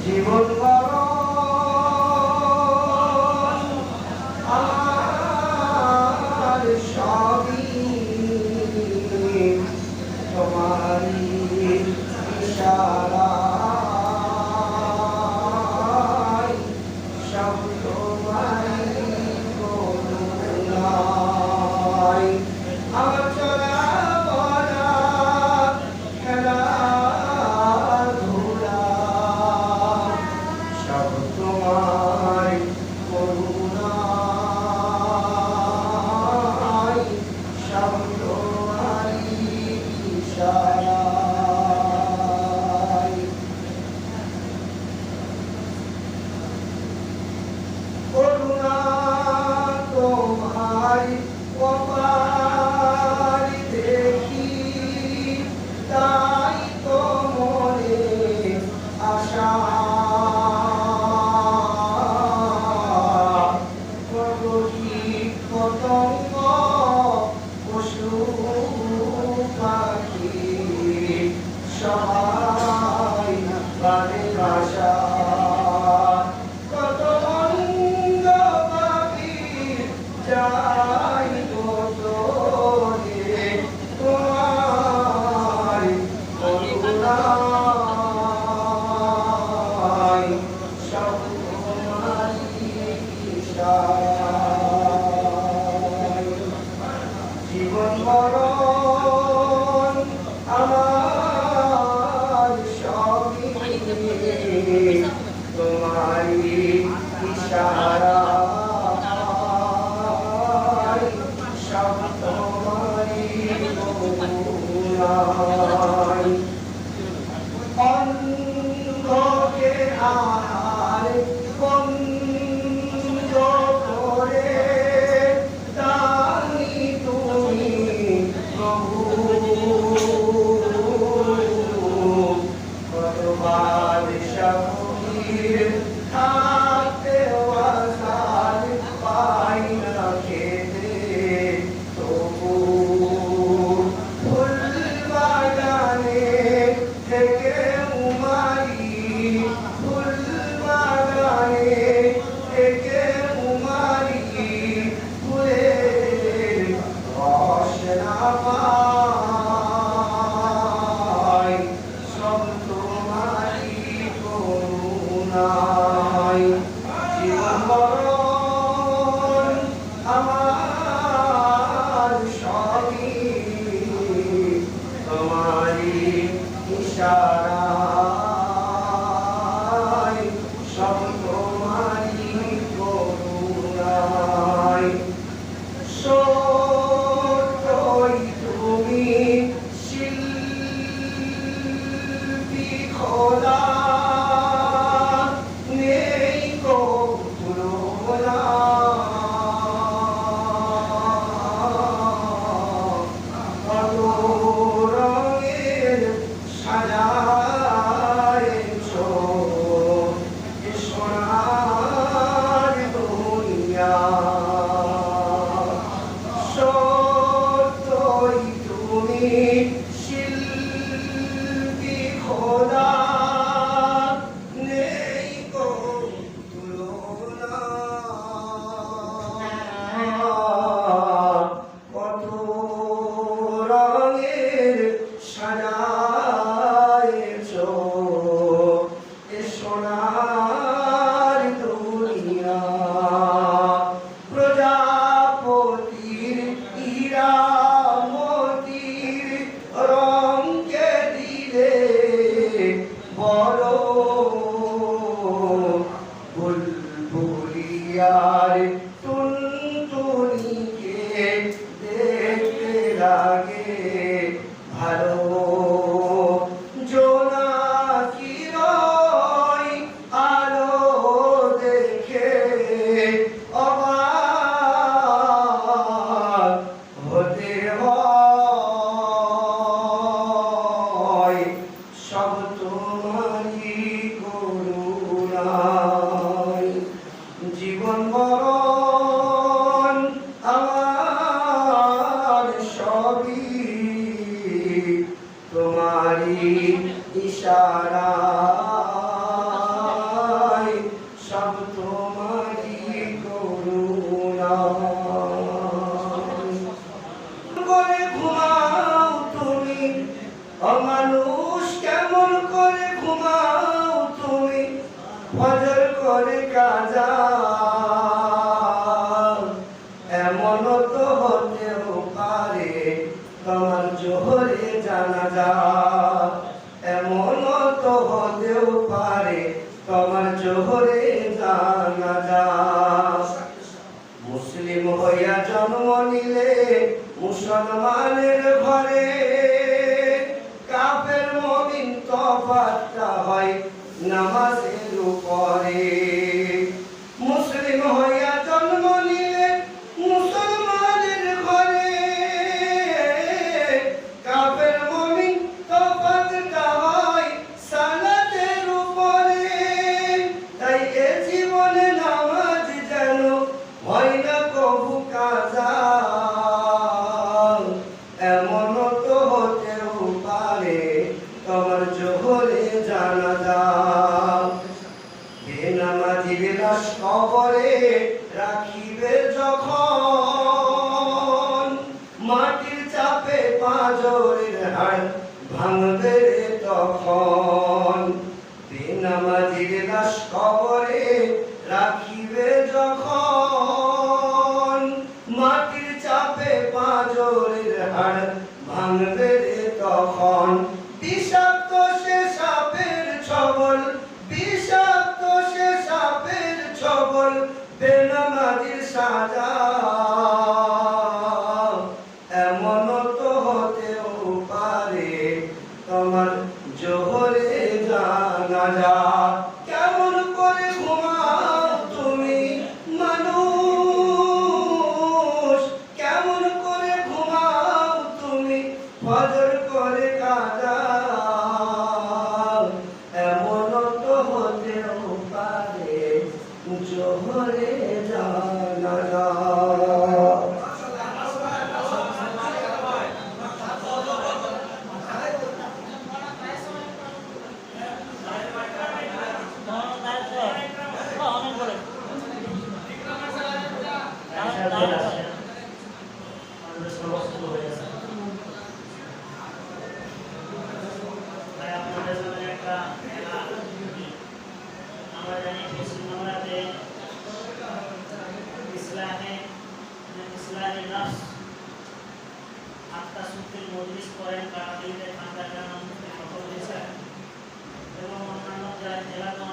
জীবন মরণ আমার সবই তোমারই ইশারায়, সব তোমারই করুণায়। আমার চলাফেরা খেলাধুলা সব তোমার করুণায়, সব তোমারই ইশারায়। করুণা তোমার কপাল দেখি, তাই তো মনে আশা। কীট পতঙ্গ পশু পাখি সবাই বাদে ভাষা। কত মন্দ পাখি যাই গোচরে, তোমার করুণায়, সব তোমারই ইশারায়। জীবন মরণ আমার সবই তোমারই ইশারায়, সব তোমারই করুণায়। অন্ধকে আর বন্ধ করে দানি তুমি প্রভু, কত বাদশা ফকির থাকতেও আসার পাই না খেতে, তবু ফুল বাগানে থেকে উমারি, ফুল বাগানে থেকে উমারি, ফুলের রস না পাই, সব তোমারই করুণায়। জীবন মরণ আমার সবই তোমারই ইশারায়, সব তোমারই করুণায়। সত্যই তুমি শিল্পী খোদা, নেই গো তুলনা। কত রঙের সাজায়েছো এ সোনার দুনিয়া। সত্যই তুমি শিল্পী খোদা, নেই গো তুলনা। কত রঙের সাজায়েছো এ সোনার দুনিয়া। প্রজাপতির ইরামতির রঙকে দিলে বড়, বুলবুলিয়ার টুনটুনিকে দেখতে লাগে ভালো। জোনাকির আলো দেখে অবাক হতে হয়, সব তোমারই ফজর করে কাজা, এমন তো হতেও পারে তোমার জোহরে জানাজা, এমন তো হতেও পারে তোমার জোহরে জানাজা। মুসলিম হইয়া জন্ম নিলে মুসলমানের ঘরে, কাফের মুমিন তফাৎটা হয় নামাজের উপরে। মুসলিম হইয়া জন্ম নিলে মুসলমানের ঘরে, কাফের মুমিন তফাৎটা হয় সালাতের উপরে। তাই এ জীবনে নামাজ যেন হয় না কবু কাজা, এমন তো হতেও পারে তোমার জোহরে জানাজা। বেনামাজির লাশ কবরে রাখিবে যখন, মাটির চাপে পাঁজরের হাড় ভাঙবে তখন। বেনামাজির লাশ কবরে রাখিবে যখন, মাটির চাপে পাঁজরের হাড় ভাঙবে তখন। বিষাক্ত সে সাপের ছবল, বিষাক্ত সে সাপের ছবল, বেনামাজির সাজা, এমন তো হতেও পারে তোমার জোহরে জানাজা। কেমন করে ঘুমাও তুমি মানুষ, কেমন করে ঘুমাও তুমি ফজর করে কাজা, এমন তো হতেও পারে জোহরে জানাজা। আমরা জানি মুসলমানরা ইসলামী নফস আত্মা শুদ্ধির মজলিস করেন, কারাদিতে ঠান্ডা জানা সফল হয়েছে এবং অন্যান্য জেলাগঞ্জ